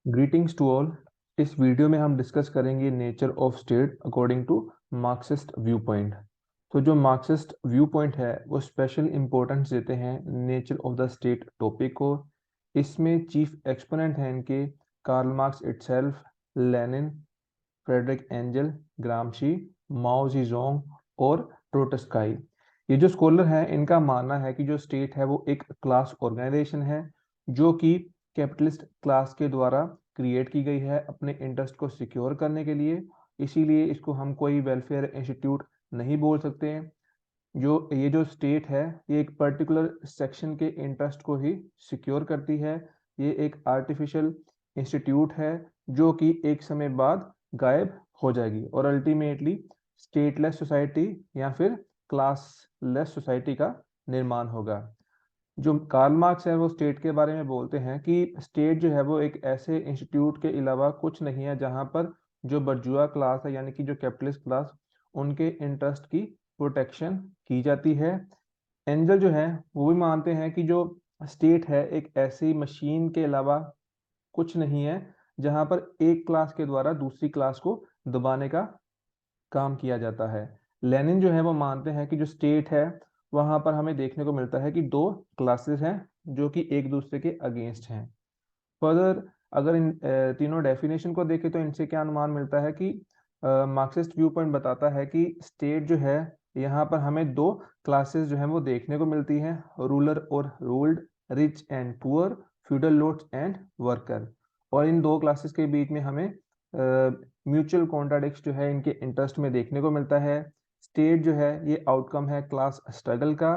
Greetings to all. इस video में हम डिस्कस करेंगे nature of state according to Marxist view point. तो जो मार्क्सिस्ट व्यू पॉइंट है वो स्पेशल इंपॉर्टेंस देते हैं nature of the state topic को। इसमें चीफ एक्सपोनेंट हैं इनके Karl Marx itself, Lenin, Friedrich Engels, Gramsci, Mao Zedong और ट्रोट्स्काई। ये जो स्कॉलर हैं इनका मानना है कि जो स्टेट है वो एक क्लास ऑर्गेनाइजेशन है जो कि कैपिटलिस्ट क्लास के द्वारा क्रिएट की गई है अपने इंटरेस्ट को सिक्योर करने के लिए। इसीलिए इसको हम कोई वेलफेयर इंस्टीट्यूट नहीं बोल सकते हैं। जो स्टेट है ये एक पर्टिकुलर सेक्शन के इंटरेस्ट को ही सिक्योर करती है। ये एक आर्टिफिशियल इंस्टीट्यूट है जो कि एक समय बाद गायब हो जाएगी और अल्टीमेटली स्टेटलेस सोसाइटी या फिर क्लासलेस सोसाइटी का निर्माण होगा। जो कार्ल मार्क्स है वो स्टेट के बारे में बोलते हैं कि स्टेट जो है वो एक ऐसे इंस्टीट्यूट के अलावा कुछ नहीं है जहां पर जो बर्जुआ क्लास है यानी कि जो कैपिटलिस्ट क्लास उनके इंटरेस्ट की प्रोटेक्शन की जाती है। एंजल जो है वो भी मानते हैं कि जो स्टेट है एक ऐसी मशीन के अलावा कुछ नहीं है जहां पर एक क्लास के द्वारा दूसरी क्लास को दबाने का काम किया जाता है। लेनिन जो है वो मानते हैं कि जो स्टेट है वहां पर हमें देखने को मिलता है कि दो क्लासेस हैं जो कि एक दूसरे के अगेंस्ट हैं। फर्दर अगर इन तीनों डेफिनेशन को देखें तो इनसे क्या अनुमान मिलता है कि मार्क्सिस्ट व्यू पॉइंट बताता है कि स्टेट जो है यहाँ पर हमें दो क्लासेस जो है वो देखने को मिलती हैं, रूलर और ruled, rich and poor, feudal lords and worker. और इन दो क्लासेस के बीच में हमें म्यूचुअल कॉन्ट्राडिक्ट जो है इनके इंटरेस्ट में देखने को मिलता है। स्टेट जो है ये आउटकम है क्लास स्ट्रगल का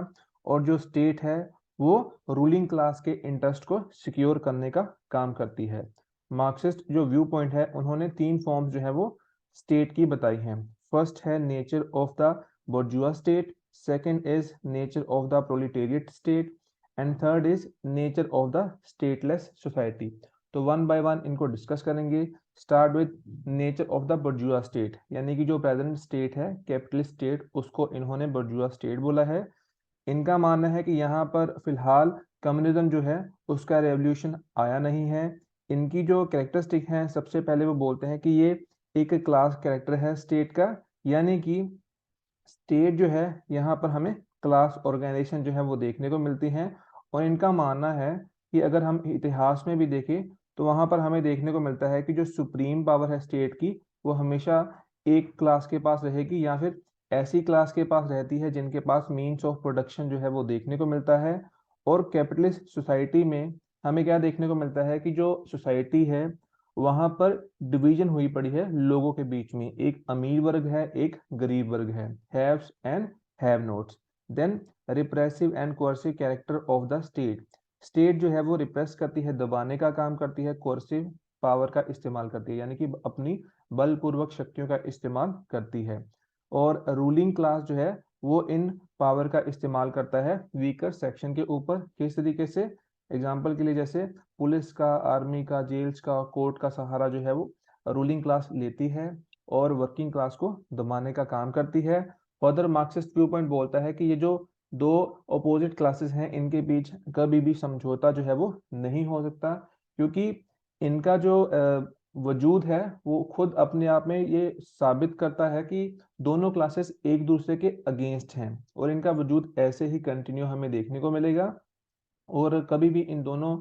और जो स्टेट है वो रूलिंग क्लास के इंटरेस्ट को सिक्योर करने का काम करती है। मार्क्सिस्ट जो व्यू पॉइंट है उन्होंने तीन फॉर्म्स जो है वो स्टेट की बताई हैं। फर्स्ट है nature of the bourgeois state, second is nature of the proletariat state and third is nature of the stateless society. तो वन बाय वन इनको डिस्कस करेंगे। Start with nature of the बुर्जुआ state, यानी कि जो present state है capitalist state उसको इन्होंने बुर्जुआ state बोला है। इनका मानना है कि यहाँ पर फिलहाल कम्युनिज्म जो है उसका रेवोल्यूशन आया नहीं है। इनकी जो कैरेक्टरिस्टिक हैं सबसे पहले वो बोलते हैं कि ये एक क्लास कैरेक्टर है स्टेट का, यानी कि स्टेट जो है यहाँ पर हमें क्लास ऑर्गेनाइजेशन जो है वो देखने को मिलती हैं। और इनका मानना है कि अगर हम इतिहास में भी देखें तो वहाँ पर हमें देखने को मिलता है कि जो सुप्रीम पावर है स्टेट की वो हमेशा एक क्लास के पास रहेगी या फिर ऐसी क्लास के पास रहती है जिनके पास मीन्स ऑफ प्रोडक्शन जो है वो देखने को मिलता है। और कैपिटलिस्ट सोसाइटी में हमें क्या देखने को मिलता है कि जो सोसाइटी है वहां पर डिवीजन हुई पड़ी है लोगों के बीच में, एक अमीर वर्ग है एक गरीब वर्ग है, haves and have nots. Then repressive and coercive character of the state. State जो है वो रिप्रेस करती है, दबाने का काम करती है, कोर्सिव पावर का इस्तेमाल करती है यानी कि अपनी बलपूर्वक शक्तियों का इस्तेमाल करती है। और रूलिंग क्लास जो है वो इन पावर का इस्तेमाल करता है वीकर सेक्शन के ऊपर। किस तरीके से? एग्जाम्पल के लिए जैसे पुलिस का, आर्मी का, जेल्स का, कोर्ट का सहारा जो है वो रूलिंग क्लास लेती है और वर्किंग क्लास को दबाने का काम करती है। फर्दर मार्क्सिस्ट व्यू पॉइंट बोलता है कि ये जो दो अपोजिट क्लासेस हैं इनके बीच कभी भी समझौता जो है वो नहीं हो सकता, क्योंकि इनका जो वजूद है वो खुद अपने आप में ये साबित करता है कि दोनों क्लासेस एक दूसरे के अगेंस्ट हैं और इनका वजूद ऐसे ही कंटिन्यू हमें देखने को मिलेगा और कभी भी इन दोनों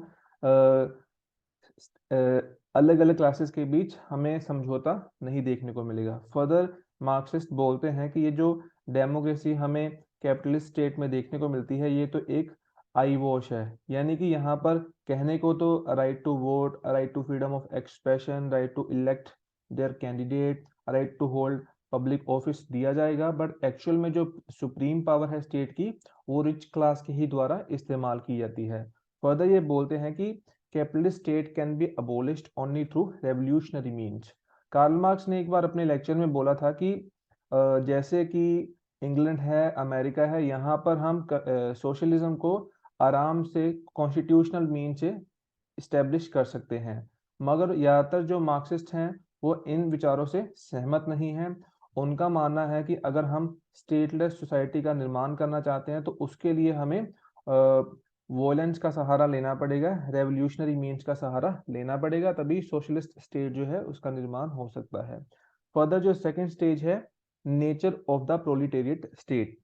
अलग अलग क्लासेस के बीच हमें समझौता नहीं देखने को मिलेगा। फर्दर मार्क्सिस्ट बोलते हैं कि ये जो डेमोक्रेसी हमें कैपिटलिस्ट स्टेट में देखने को मिलती है ये तो एक आई वॉश है, यानी कि यहाँ पर कहने को तो right to vote, right to freedom of expression, right to elect their candidate, right to hold public office दिया जाएगा, बट एक्चुअल में जो सुप्रीम पावर है स्टेट की वो रिच क्लास के ही द्वारा इस्तेमाल की जाती है। फर्दर ये बोलते हैं कि capitalist state can be abolished only through revolutionary means। Karl Marx ने एक बार अपने लेक्चर में बोला था कि जैसे कि इंग्लैंड है, अमेरिका है, यहाँ पर हम सोशलिज्म को आराम से कॉन्स्टिट्यूशनल मीन से इस्टेब्लिश कर सकते हैं। मगर ज़्यादातर जो मार्क्सिस्ट हैं वो इन विचारों से सहमत नहीं हैं। उनका मानना है कि अगर हम स्टेटलेस सोसाइटी का निर्माण करना चाहते हैं तो उसके लिए हमें वॉयलेंस का सहारा लेना पड़ेगा, रेवोल्यूशनरी मीन्स का सहारा लेना पड़ेगा, तभी सोशलिस्ट स्टेट जो है उसका निर्माण हो सकता है। फर्दर जो सेकंड स्टेज है, nature of the proletariat state.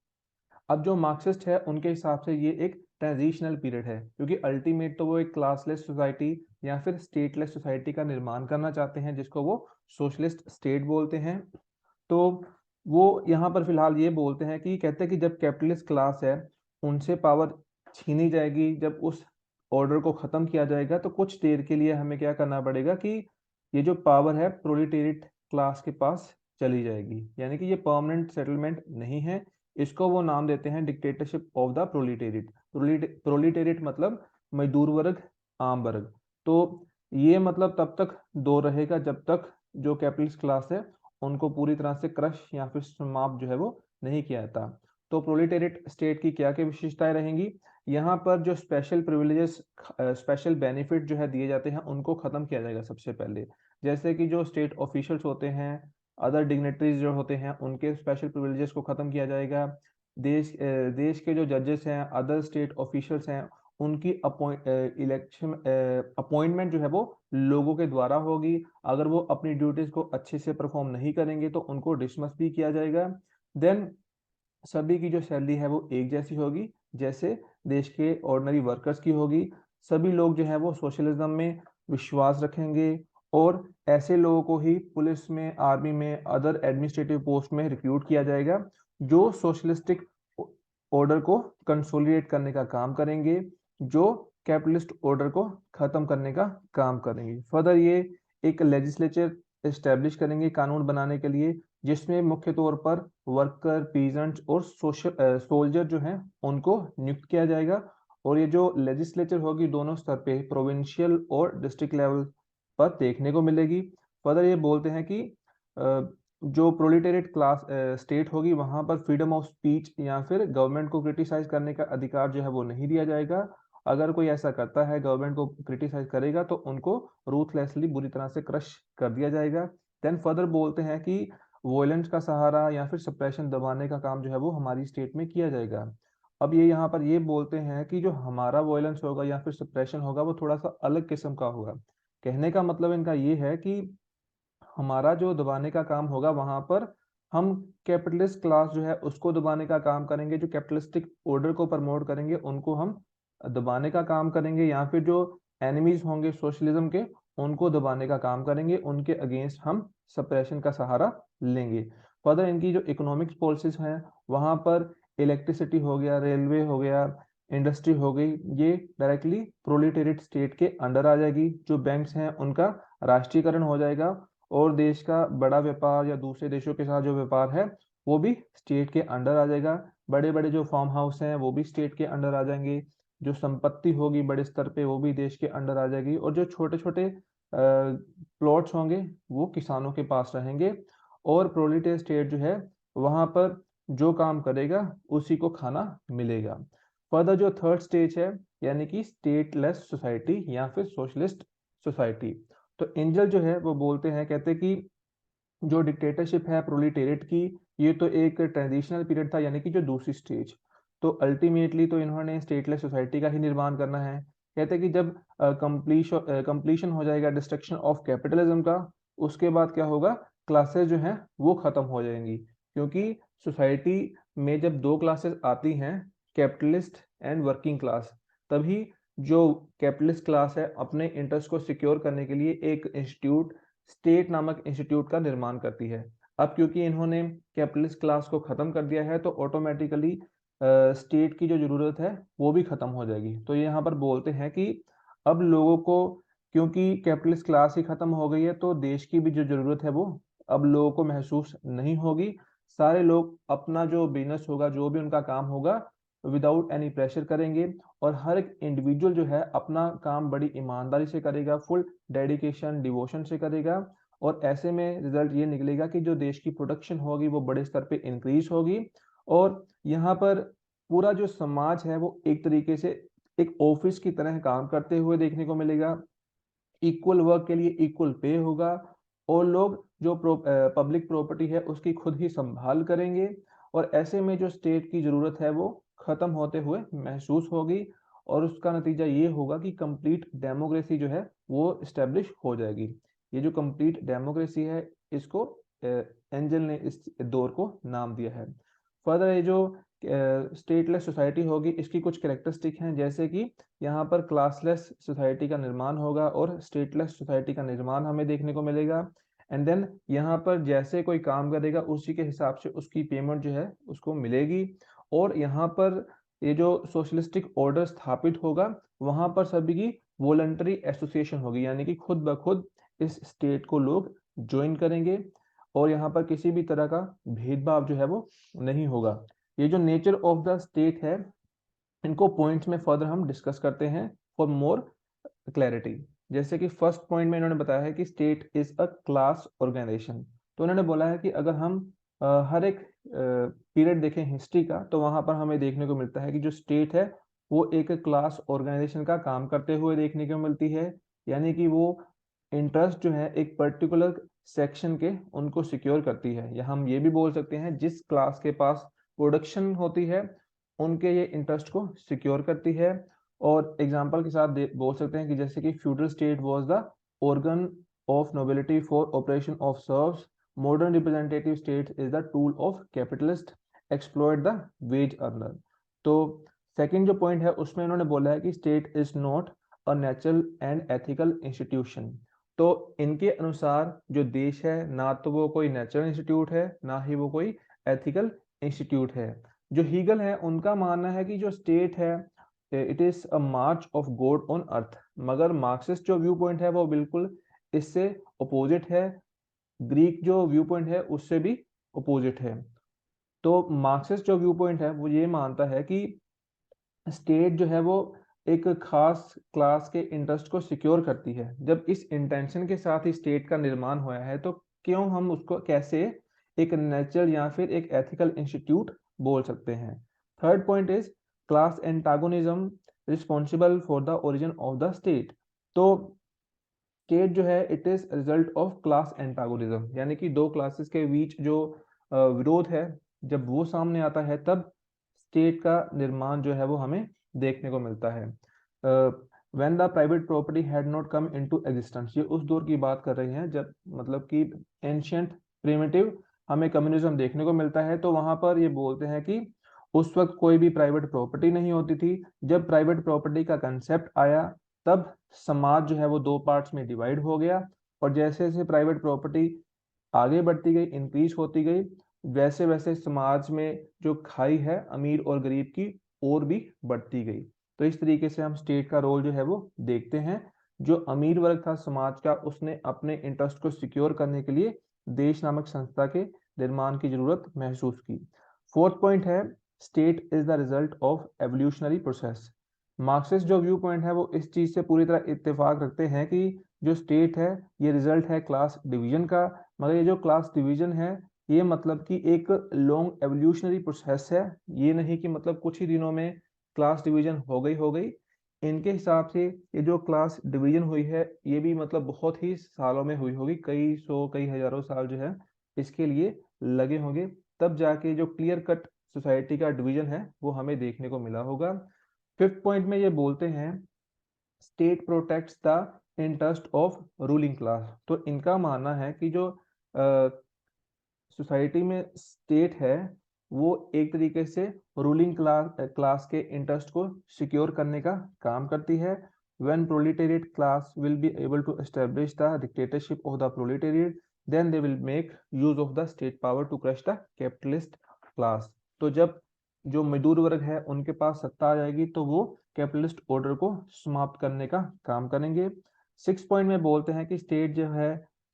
अब जो मार्क्सिस्ट है उनके हिसाब से ये एक ट्रांजिशनल पीरियड है, क्योंकि अल्टीमेट तो वो एक क्लासलेस सोसाइटी या फिर स्टेटलेस सोसाइटी का निर्माण करना चाहते हैं, जिसको वो सोशलिस्ट स्टेट बोलते हैं। तो वो यहाँ पर फिलहाल ये बोलते हैं कि कहते हैं कि जब कैपिटलिस्ट क्लास है उनसे पावर छीनी जाएगी, जब उस ऑर्डर को खत्म किया जाएगा, तो कुछ देर के लिए हमें क्या करना पड़ेगा कि ये जो पावर है प्रोलिटेरिएट क्लास के पास चली जाएगी, यानी कि ये परमानेंट सेटलमेंट नहीं है। इसको वो नाम देते हैं dictatorship of the proletariat. Proletariat मतलब मजदूर वर्ग, आम वर्ग। तो ये मतलब तब तक दो रहेगा जब तक जो कैपिटलिस्ट क्लास है उनको पूरी तरह से क्रश या फिर समाप्त जो है वो नहीं किया जाता। तो प्रोलिटेरिएट स्टेट की क्या क्या विशेषताएं रहेंगी? यहाँ पर जो स्पेशल प्रिविलेजेस, स्पेशल बेनिफिट जो है दिए जाते हैं उनको खत्म किया जाएगा सबसे पहले। जैसे कि जो स्टेट ऑफिशियल्स होते हैं, अदर डिग्नेटरीज जो होते हैं, उनके स्पेशल प्रिविलेजेस को खत्म किया जाएगा। देश के जो जजेस हैं, अदर स्टेट ऑफिशियल्स हैं, उनकी अपॉइंटमेंट जो है वो लोगों के द्वारा होगी। अगर वो अपनी ड्यूटीज को अच्छे से परफॉर्म नहीं करेंगे तो उनको डिसमिस भी किया जाएगा। देन सभी की जो सैलरी है वो एक जैसी होगी, जैसे देश के ऑर्डिनरी वर्कर्स की होगी। सभी लोग जो है वो सोशलिज्म में विश्वास रखेंगे और ऐसे लोगों को ही पुलिस में, आर्मी में, अदर एडमिनिस्ट्रेटिव पोस्ट में रिक्रूट किया जाएगा जो सोशलिस्टिक ऑर्डर को कंसोलिडेट करने का काम करेंगे, जो कैपिटलिस्ट ऑर्डर को खत्म करने का काम करेंगे। फर्दर ये एक लेजिस्लेचर एस्टेब्लिश करेंगे कानून बनाने के लिए, जिसमें मुख्य तौर पर वर्कर, पीजेंट्स और सोल्जर जो हैं उनको नियुक्त किया जाएगा। और ये जो लेजिस्लेचर होगी दोनों स्तर पे, प्रोविंशियल और डिस्ट्रिक्ट लेवल पर देखने को मिलेगी। फर्दर ये बोलते हैं कि जो प्रोलिटेरिएट क्लास स्टेट होगी वहां पर फ्रीडम ऑफ स्पीच या फिर गवर्नमेंट को क्रिटिसाइज करने का अधिकार जो है वो नहीं दिया जाएगा। अगर कोई ऐसा करता है, गवर्नमेंट को क्रिटिसाइज करेगा, तो उनको रूथलेसली बुरी तरह से क्रश कर दिया जाएगा। देन फर्दर बोलते हैं कि वॉयलेंस का सहारा या फिर सप्रेशन दबाने का काम जो है वो हमारी स्टेट में किया जाएगा। अब ये यहाँ पर ये बोलते हैं कि जो हमारा वॉयलेंस होगा या फिर सप्रेशन होगा वो थोड़ा सा अलग किस्म का होगा। कहने का मतलब इनका ये है कि हमारा जो दबाने का काम होगा वहां पर हम कैपिटलिस्ट क्लास जो है उसको दबाने का काम करेंगे, जो कैपिटलिस्टिक ऑर्डर को प्रमोट करेंगे उनको हम दबाने का काम करेंगे, या फिर जो एनिमीज होंगे सोशलिज्म के उनको दबाने का काम करेंगे, उनके अगेंस्ट हम सप्रेशन का सहारा लेंगे। फर्दर इनकी जो इकोनॉमिक्स पॉलिसीज हैं वहां पर इलेक्ट्रिसिटी हो गया, रेलवे हो गया, इंडस्ट्री हो गई, ये डायरेक्टली प्रोलिटेरिएट स्टेट के अंडर आ जाएगी। जो बैंक्स हैं उनका राष्ट्रीयकरण हो जाएगा और देश का बड़ा व्यापार या दूसरे देशों के साथ जो व्यापार है वो भी स्टेट के अंडर आ जाएगा। बड़े बड़े जो फार्म हाउस हैं वो भी स्टेट के अंडर आ जाएंगे। जो संपत्ति होगी बड़े स्तर पे वो भी देश के अंडर आ जाएगी, और जो छोटे छोटे प्लॉट्स होंगे वो किसानों के पास रहेंगे। और प्रोलिटेरिएट स्टेट जो है वहां पर जो काम करेगा उसी को खाना मिलेगा। फर्दर जो थर्ड स्टेज है, यानी कि स्टेटलेस सोसाइटी या फिर सोशलिस्ट सोसाइटी। तो एंजल जो है वो बोलते हैं, कहते हैं कि जो डिक्टेटरशिप है प्रोलिटेरिएट की, ये तो एक ट्रांजिशनल पीरियड था, यानी कि जो दूसरी स्टेज। तो अल्टीमेटली तो इन्होंने स्टेटलेस सोसाइटी का ही निर्माण करना है। कहते हैं कि जब कंप्लीशन हो जाएगा डिस्ट्रक्शन ऑफ कैपिटलिज्म का, उसके बाद क्या होगा, क्लासेस जो हैं वो खत्म हो जाएंगी। क्योंकि सोसाइटी में जब दो क्लासेस आती हैं, कैपिटलिस्ट एंड वर्किंग क्लास, तभी जो कैपिटलिस्ट क्लास है अपने इंटरेस्ट को सिक्योर करने के लिए एक इंस्टीट्यूट, स्टेट नामक इंस्टीट्यूट का निर्माण करती है। अब क्योंकि इन्होंने कैपिटलिस्ट क्लास को खत्म कर दिया है तो ऑटोमेटिकली स्टेट की जो जरूरत है वो भी खत्म हो जाएगी। तो ये यहाँ पर बोलते हैं कि अब लोगों को, क्योंकि कैपिटलिस्ट क्लास ही खत्म हो गई है, तो देश की भी जो जरूरत है वो अब लोगों को महसूस नहीं होगी। सारे लोग अपना जो बिजनेस होगा, जो भी उनका काम होगा, विदाउट एनी प्रेशर करेंगे, और हर एक इंडिविजुअल जो है अपना काम बड़ी ईमानदारी से करेगा, फुल डेडिकेशन डिवोशन से करेगा। और ऐसे में रिजल्ट ये निकलेगा कि जो देश की प्रोडक्शन होगी वो बड़े स्तर पे इंक्रीज होगी, और यहाँ पर पूरा जो समाज है वो एक तरीके से एक ऑफिस की तरह काम करते हुए देखने को मिलेगा। इक्वल वर्क के लिए इक्वल पे होगा, और लोग जो पब्लिक प्रॉपर्टी है उसकी खुद ही संभाल करेंगे। और ऐसे में जो स्टेट की जरूरत है वो खत्म होते हुए महसूस होगी। और उसका नतीजा ये होगा कि कंप्लीट डेमोक्रेसी जो है वो इस्टेब्लिश हो जाएगी। ये जो कंप्लीट डेमोक्रेसी है, इसको एंजल ने इस दौर को नाम दिया है। फर्दर ये जो स्टेटलेस सोसाइटी होगी, इसकी कुछ कैरेक्टरिस्टिक हैं, जैसे कि यहाँ पर क्लासलेस सोसाइटी का निर्माण होगा और स्टेटलेस सोसाइटी का निर्माण हमें देखने को मिलेगा। एंड देन यहाँ पर जैसे कोई काम करेगा उसी के हिसाब से उसकी पेमेंट जो है उसको मिलेगी। और यहाँ पर ये जो सोशलिस्टिक ऑर्डर स्थापित होगा, वहां पर सभी की वॉलंटरी एसोसिएशन होगी, यानी कि खुद ब खुद इस स्टेट को लोग ज्वाइन करेंगे और यहाँ पर किसी भी तरह का भेदभाव जो है वो नहीं होगा। ये जो नेचर ऑफ द स्टेट है, इनको पॉइंट्स में फर्दर हम डिस्कस करते हैं फॉर मोर क्लैरिटी। जैसे कि फर्स्ट पॉइंट में इन्होंने बताया है कि state is a class organisation. तो उन्होंने बोला है कि अगर हम हर एक पीरियड देखें हिस्ट्री का, तो वहां पर हमें देखने को मिलता है कि जो स्टेट है वो एक क्लास ऑर्गेनाइजेशन का काम करते हुए देखने को मिलती है। यानी कि वो इंटरेस्ट जो है एक पर्टिकुलर सेक्शन के उनको सिक्योर करती है, या हम ये भी बोल सकते हैं जिस क्लास के पास प्रोडक्शन होती है उनके ये इंटरेस्ट को सिक्योर करती है। और एग्जांपल के साथ बोल सकते हैं कि जैसे कि feudal state was the organ of nobility for operation of serves, modern representative state is the tool of capitalist exploit the ways earner. तो सेकंड जो पॉइंट है उसमें इन्होंने बोला है कि state is not a natural and ethical institution. तो इनके अनुसार जो देश है ना तो वो कोई नेचुरल इंस्टीट्यूट है, ना ही वो कोई एथिकल इंस्टीट्यूट है। जो हीगल है उनका मानना है कि जो स्टेट है it is a March of God on earth. मगर मार्क्सिस्ट जो व्यू पॉइंट है वो बिल्कुल इससे अपोजिट है, ग्रीक जो व्यू पॉइंट है उससे भी अपोजिट है। तो मार्क्सिस्ट जो व्यू पॉइंट है वो ये मानता है कि स्टेट जो है वो एक खास क्लास के इंटरेस्ट को सिक्योर करती है। जब इस इंटेंशन के साथ ही स्टेट का निर्माण हुआ है तो क्यों हम उसको कैसे एक नेचुरल या फिर एक एथिकल इंस्टीट्यूट बोल सकते हैं। Third point is class antagonism responsible for the origin of the state. तो स्टेट जो है it is result of class antagonism, यानी कि दो क्लासेस के बीच जो विरोध है, जब वो सामने आता है तब स्टेट का निर्माण जो है वो हमें देखने को मिलता है। When the private property had not come into existence, ये उस दौर की बात कर रहे हैं जब मतलब कि एंशियंट प्रिमिटिव हमें कम्युनिज्म देखने को मिलता है। तो वहां पर ये बोलते हैं कि उस वक्त कोई भी प्राइवेट प्रॉपर्टी नहीं होती थी। जब प्राइवेट प्रॉपर्टी का कंसेप्ट आया तब समाज जो है वो दो पार्ट्स में डिवाइड हो गया, और जैसे जैसे प्राइवेट प्रॉपर्टी आगे बढ़ती गई, इंक्रीज होती गई, वैसे वैसे समाज में जो खाई है अमीर और गरीब की और भी बढ़ती गई। तो इस तरीके से हम स्टेट का रोल जो है वो देखते हैं। जो अमीर वर्ग था समाज का, उसने अपने इंटरेस्ट को सिक्योर करने के लिए देश नामक संस्था के निर्माण की जरूरत महसूस की। फोर्थ पॉइंट है state is the result of evolutionary process. Marxist जो व्यू पॉइंट है वो इस चीज से पूरी तरह इत्तेफाक रखते हैं कि जो स्टेट है ये रिजल्ट है क्लास डिवीजन का। मगर ये जो क्लास डिवीजन है ये मतलब कि एक लॉन्ग एवोल्यूशनरी प्रोसेस है, ये नहीं कि मतलब कुछ ही दिनों में क्लास डिवीजन हो गई। इनके हिसाब से ये जो क्लास डिवीजन हुई है ये भी मतलब बहुत ही सालों में हुई होगी, कई सौ कई हजारों साल जो है इसके लिए लगे होंगे, तब जाके जो क्लियर कट सोसाइटी का डिवीजन है वो हमें देखने को मिला होगा। फिफ्थ पॉइंट में ये बोलते हैं state protects the interest of ruling class. तो इनका मानना है कि जो सोसाइटी में स्टेट है वो एक तरीके से रूलिंग क्लास के इंटरेस्ट को सिक्योर करने का काम करती है। when proletariat class will be able to establish the dictatorship of the proletariat, then they will make use of the state power to crush the capitalist class। तो जब जो मजदूर वर्ग है उनके पास सत्ता आ जाएगी तो वो कैपिटलिस्ट ऑर्डर को समाप्त करने का काम करेंगे। सिक्स पॉइंट में बोलते हैं कि स्टेट जो है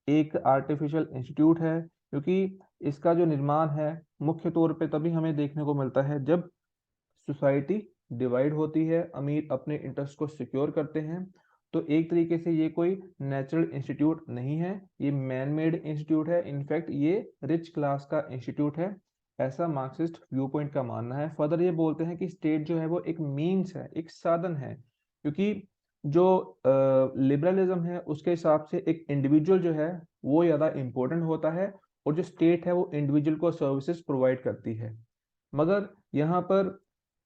एक आर्टिफिशियल इंस्टीट्यूट है, क्योंकि इसका जो निर्माण है मुख्य तौर पे तभी हमें देखने को मिलता है जब सोसाइटी डिवाइड होती है, अमीर अपने इंटरेस्ट को सिक्योर करते हैं। तो एक तरीके से ये कोई नेचुरल इंस्टीट्यूट नहीं है, ये मैन मेड इंस्टीट्यूट है, इनफैक्ट ये रिच क्लास का इंस्टीट्यूट है, ऐसा मार्क्सिस्ट व्यू पॉइंट का मानना है। फर्दर ये बोलते हैं कि स्टेट जो है वो एक मीन्स है, एक साधन है, क्योंकि जो लिबरलिज्म है उसके हिसाब से एक इंडिविजुअल जो है वो ज़्यादा इम्पोर्टेंट होता है, और जो स्टेट है वो इंडिविजुअल को सर्विसेज प्रोवाइड करती है। मगर यहाँ पर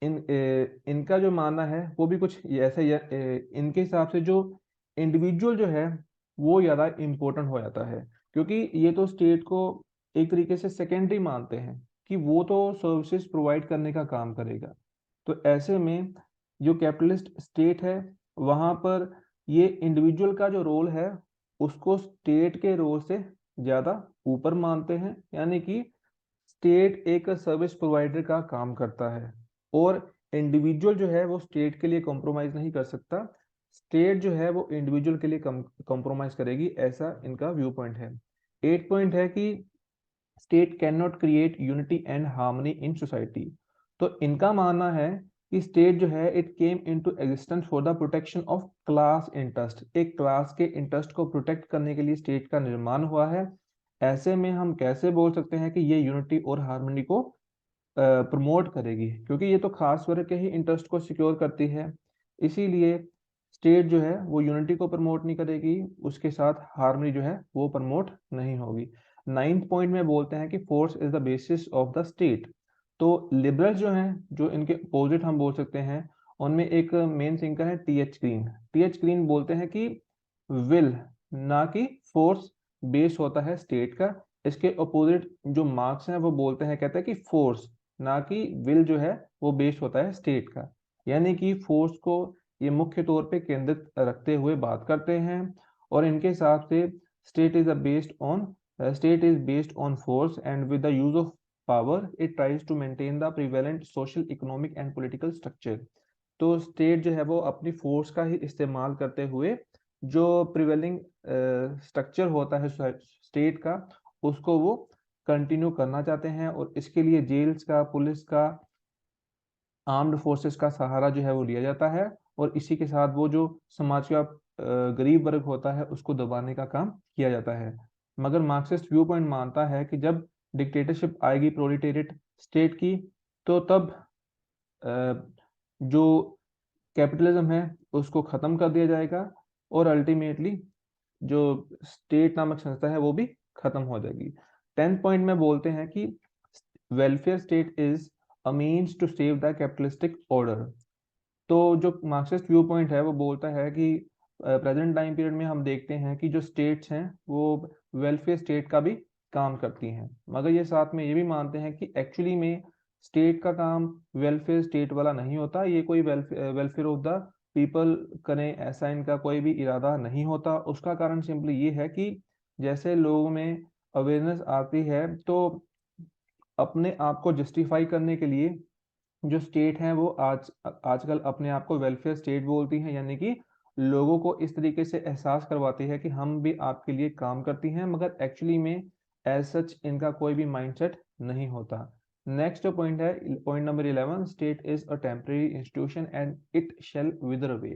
इनका जो मानना है वो भी कुछ ऐसा ही है। इनके हिसाब से जो इंडिविजुअल जो है वो ज़्यादा इम्पोर्टेंट हो जाता है, क्योंकि ये तो स्टेट को एक तरीके से सेकेंडरी मानते हैं कि वो तो सर्विसेज प्रोवाइड करने का काम करेगा। तो ऐसे में जो कैपिटलिस्ट स्टेट है वहाँ पर ये इंडिविजुअल का जो रोल है उसको स्टेट के रोल से ज़्यादा ऊपर मानते हैं, यानी कि स्टेट एक सर्विस प्रोवाइडर का काम करता है और इंडिविजुअल जो है वो स्टेट के लिए कॉम्प्रोमाइज नहीं कर सकता, स्टेट जो है वो इंडिविजुअल के लिए कॉम्प्रोमाइज करेगी, ऐसा इनका व्यू पॉइंट है। 8 पॉइंट है कि state can not create unity and harmony in society. तो इनका मानना है कि स्टेट जो है it came into existence for the protection of class interest, एक क्लास के इंटरेस्ट को प्रोटेक्ट करने के लिए स्टेट का निर्माण हुआ है। ऐसे में हम कैसे बोल सकते हैं कि ये यूनिटी और हार्मनी को प्रमोट करेगी, क्योंकि ये तो खास वर्ग के ही इंटरेस्ट को सिक्योर करती है। इसीलिए स्टेट जो है वो यूनिटी को प्रमोट नहीं करेगी, उसके साथ हार्मनी जो है वो प्रमोट नहीं होगी। 9th पॉइंट में बोलते हैं कि force is the basis of the state. तो लिबरल्स जो हैं, जो इनके अपोजिट हम बोल सकते हैं, उनमें एक मेन थिंकर है टीएच ग्रीन। टीएच ग्रीन बोलते हैं कि विल ना कि फोर्स बेस होता है स्टेट का। इसके अपोजिट जो मार्क्स हैं वो बोलते हैं, कहते हैं कि फोर्स ना कि विल जो है वो बेस होता है स्टेट का, यानी कि फोर्स को ये मुख्य तौर पे केंद्रित रखते हुए बात करते हैं। और इनके हिसाब से state is based on state is based on force and with the use of power it tries to maintain the prevalent social economic and political structure। तो स्टेट जो है वो अपनी फोर्स का ही इस्तेमाल करते हुए जो प्रिवेलिंग स्ट्रक्चर होता है स्टेट का उसको वो कंटिन्यू करना चाहते हैं, और इसके लिए जेल्स का, पुलिस का, आर्म्ड फोर्सेस का सहारा जो है वो लिया जाता है, और इसी के साथ वो जो समाज का गरीब वर्ग होता है उसको दबाने का काम किया जाता है। मगर मार्क्सिस्ट व्यू पॉइंट मानता है कि जब डिक्टेटरशिप आएगी प्रोलिटेरिएट स्टेट की, तो तब जो कैपिटलिज्म है उसको खत्म कर दिया जाएगा, और अल्टीमेटली जो स्टेट नामक संस्था है वो भी खत्म हो जाएगी। 10th पॉइंट में बोलते हैं कि welfare state is a means to save the capitalistic order. तो जो मार्क्सिस्ट व्यू पॉइंट है वो बोलता है कि प्रेजेंट टाइम पीरियड में हम देखते हैं कि जो स्टेट्स हैं वो वेलफेयर स्टेट का भी काम करती हैं, मगर ये साथ में ये भी मानते हैं कि एक्चुअली में स्टेट का काम वेलफेयर स्टेट वाला नहीं होता, ये कोई वेलफेयर ऑफ द पीपल करें ऐसा इनका कोई भी इरादा नहीं होता। उसका कारण सिंपली ये है कि जैसे लोगों में अवेयरनेस आती है तो अपने आप को जस्टिफाई करने के लिए जो स्टेट हैं वो आजकल अपने आप को वेलफेयर स्टेट बोलती हैं, यानी कि लोगों को इस तरीके से एहसास करवाती है कि हम भी आपके लिए काम करती हैं, मगर एक्चुअली में एज सच इनका कोई भी माइंडसेट नहीं होता। नेक्स्ट जो पॉइंट है point number 11, state is a temporary institution and it shall विदर away.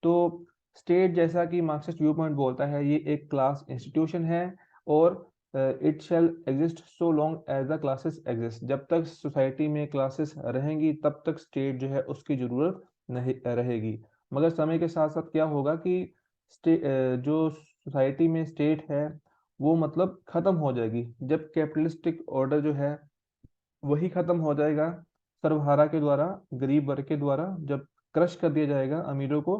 तो स्टेट जैसा कि मार्क्सिस्ट व्यू पॉइंट बोलता है ये एक क्लास इंस्टीट्यूशन है, और it shall exist so long as the classes exist. जब तक सोसाइटी में क्लासेस रहेंगी तब तक स्टेट जो है उसकी जरूरत नहीं रहेगी। मगर समय के साथ साथ क्या होगा कि जो सोसाइटी में स्टेट है वो मतलब खत्म हो जाएगी, जब कैपिटलिस्टिक ऑर्डर जो है वही खत्म हो जाएगा सर्वहारा के द्वारा, गरीब वर्ग के द्वारा जब क्रश कर दिया जाएगा अमीरों को,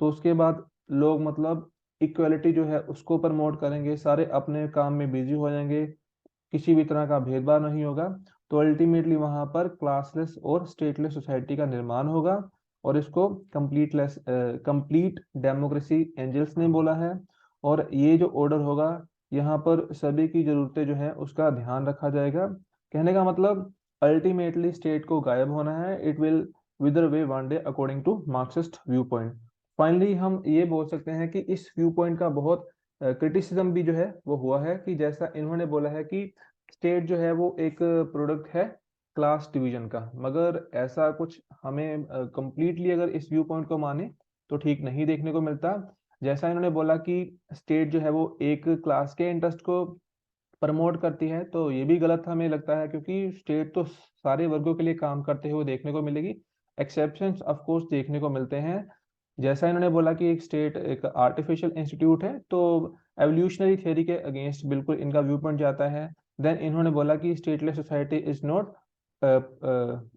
तो उसके बाद लोग मतलब इक्वलिटी जो है उसको प्रमोट करेंगे, सारे अपने काम में बिजी हो जाएंगे, किसी भी तरह का भेदभाव नहीं होगा। तो अल्टीमेटली वहां पर क्लासलेस और स्टेटलेस सोसाइटी का निर्माण होगा, और इसको कंप्लीट डेमोक्रेसी एंजल्स ने बोला है। और ये जो ऑर्डर होगा यहाँ पर सभी की जरूरतें जो है उसका ध्यान रखा जाएगा। कहने का मतलब अल्टीमेटली स्टेट को गायब होना है, it will wither away one day according to Marxist view point. Finally हम ये बोल सकते हैं कि इस व्यू पॉइंट का बहुत क्रिटिसिज्म भी जो है वो हुआ है, कि जैसा इन्होंने बोला है कि स्टेट जो है वो एक प्रोडक्ट है क्लास डिवीजन का, मगर ऐसा कुछ हमें कंप्लीटली अगर इस व्यू पॉइंट को माने तो ठीक नहीं देखने को मिलता। जैसा इन्होंने बोला कि स्टेट जो है वो एक क्लास के इंटरेस्ट को प्रमोट करती है, तो ये भी गलत हमें लगता है, क्योंकि स्टेट तो सारे वर्गों के लिए काम करते हुए देखने को मिलेगी, एक्सेप्शंस ऑफ कोर्स देखने को मिलते हैं। जैसा इन्होंने बोला कि एक स्टेट एक आर्टिफिशियल इंस्टीट्यूट है, तो एवोल्यूशनरी थ्योरी के अगेंस्ट बिल्कुल इनका व्यू पॉइंट जाता है। देन इन्होंने बोला कि स्टेटलेस सोसाइटी इज नॉट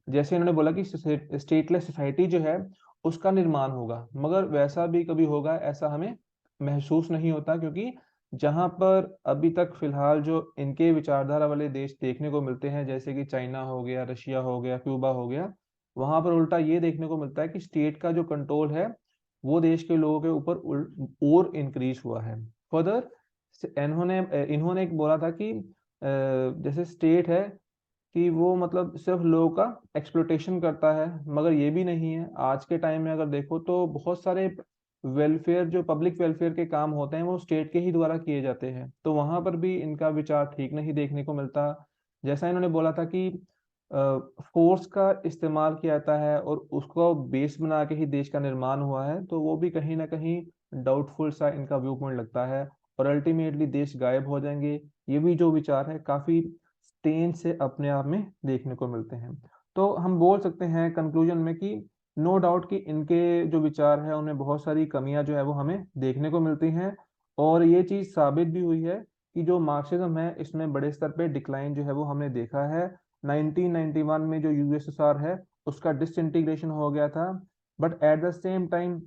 जैसे इन्होंने बोला कि स्टेटलेस सोसाइटी जो है उसका निर्माण होगा, मगर वैसा भी कभी होगा ऐसा हमें महसूस नहीं होता, क्योंकि जहां पर अभी तक फिलहाल जो इनके विचारधारा वाले देश देखने को मिलते हैं, जैसे कि चाइना हो गया, रशिया हो गया, क्यूबा हो गया, वहां पर उल्टा ये देखने को मिलता है कि स्टेट का जो कंट्रोल है वो देश के लोगों के ऊपर और इंक्रीज हुआ है फर्दर। इन्होंने इन्होंने एक बोला था कि जैसे स्टेट है कि वो मतलब सिर्फ लोगों का एक्सप्लोटेशन करता है, मगर ये भी नहीं है। आज के टाइम में अगर देखो तो बहुत सारे वेलफेयर, जो पब्लिक वेलफेयर के काम होते हैं वो स्टेट के ही द्वारा किए जाते हैं, तो वहां पर भी इनका विचार ठीक नहीं देखने को मिलता। जैसा इन्होंने बोला था कि फोर्स का इस्तेमाल किया जाता है और उसको बेस बना के ही देश का निर्माण हुआ है, तो वो भी कहीं ना कहीं डाउटफुल सा इनका व्यू पॉइंट लगता है, और अल्टीमेटली देश गायब हो जाएंगे। ये भी जो विचार है काफी स्टेन से अपने आप में देखने को मिलते हैं। तो हम बोल सकते हैं कंक्लूजन में कि नो डाउट कि इनके जो विचार है उनमें बहुत सारी कमियां जो है वो हमें देखने को मिलती हैं, और ये चीज साबित भी हुई है कि जो मार्क्सिज्म है इसमें बड़े स्तर पे डिक्लाइन जो है वो हमने देखा है। 1991 में जो यूएसएसआर है उसका डिसइंटीग्रेशन हो गया था, but at the same time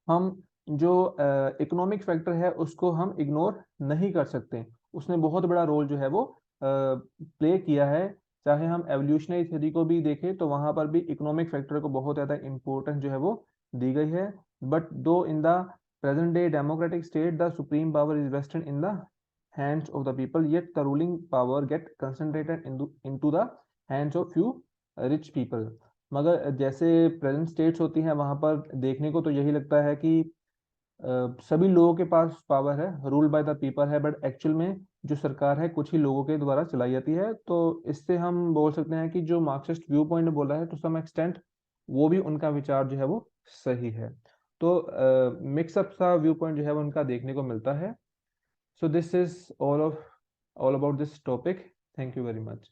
हम जो इकोनॉमिक फैक्टर है उसको हम इग्नोर नहीं कर सकते। उसने बहुत बड़ा रोल जो है वो प्ले किया है। चाहे हम एवोल्यूशनरी थ्योरी को भी देखें तो वहां पर भी इकोनॉमिक फैक्टर को बहुत ज़्यादा इंपॉर्टेंस जो है वो दी गई है। But though in the present day democratic state the supreme power is vested in the hands of the people, yet the ruling power get concentrated into the hands of few rich people। मगर जैसे present states होती हैं वहां पर देखने को तो यही लगता है कि सभी लोगों के पास पावर है, रूल बाय द पीपल है, बट एक्चुअल में जो सरकार है कुछ ही लोगों के द्वारा चलाई जाती है। तो इससे हम बोल सकते हैं कि जो मार्क्सिस्ट व्यू पॉइंट बोला है टू सम एक्सटेंट वो भी उनका विचार जो है वो सही है। तो मिक्सअप सा व्यू पॉइंट जो है वो उनका देखने को मिलता है। So this is all about this topic. Thank you very much.